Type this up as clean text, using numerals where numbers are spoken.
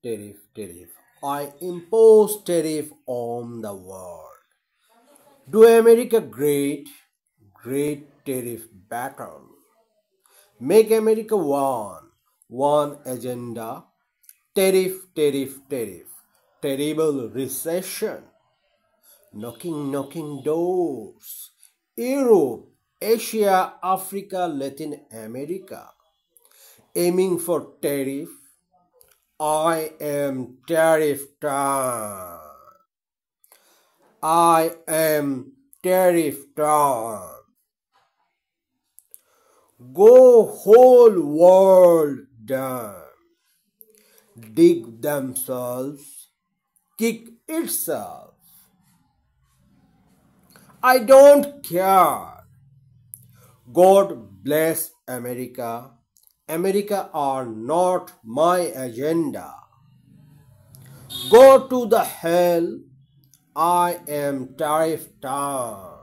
Tariff. I impose tariff on the world. Do America great, great tariff battle. Make America one agenda. Tariff. Terrible recession. Knocking doors. Europe, Asia, Africa, Latin America. Aiming for tariff. I am tariff time. I am tariff time. Go whole world down. Dig themselves. Kick itself. I don't care. God bless America. America are not my agenda. Go to the hell. I am tariff time.